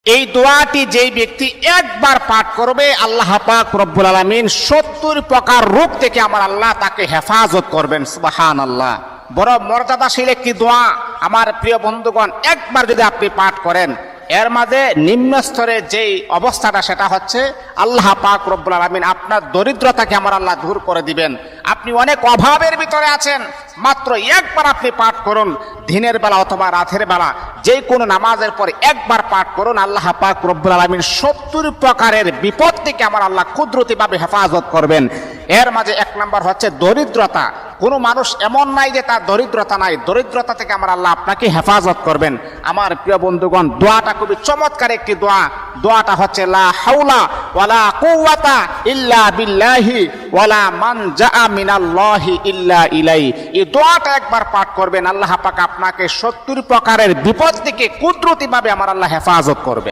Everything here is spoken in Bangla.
এই দোয়াটি যেই ব্যক্তি একবার পাঠ করবে, আল্লাহ পাক রব্বুল আলামিন 70 প্রকার রোগ থেকে আমার আল্লাহ তাকে হেফাজত করবেন। সুবহানাল্লাহ। বড় মর্যাদাশীল একটি দোয়া আমার প্রিয় বন্ধুগণ। একবার যদি আপনি পাঠ করেন, এর মাঝে নিম্ন স্তরে যেই অবস্থাটা সেটা হচ্ছে আল্লাহ পাক রব্বুল আলামিন আপনার দরিদ্রতাকে আমার আল্লাহ দূর করে দিবেন। আপনি অনেক অভাবের ভিতরে আছেন, মাত্র একবার আপনি পাঠ করুন, দিনের বেলা অথবা রাতের বেলা যে কোনো নামাজের পরে একবার পাঠ করুন, আল্লাহ পাক রব্বুল আলামিন 70 প্রকারের বিপদ থেকে আমার আল্লাহ কুদরতিভাবে হেফাজত করবেন। এর মাঝে এক নাম্বার হচ্ছে দরিদ্রতা। কোনো মানুষ এমন নাই যে তার দরিদ্রতা নাই, দরিদ্রতা থেকে আমার আল্লাহ আপনাকে হেফাজত করবেন। আমার প্রিয় বন্ধুগণ, দোয়াটা খুবই চমৎকার একটি দোয়া। দোয়াটা হচ্ছে লা হাওলা ওয়ালা কুওয়াতা ইল্লা বিল্লাহি ওয়ালা মানজা মিনাল্লাহি ইল্লা ইলাই। এই দোয়াটা একবার পাঠ করবেন, আল্লাহ পাক আপনাকে 70 প্রকারের বিপদ থেকে কুদরতিভাবে আমার আল্লাহ হেফাজত করবে।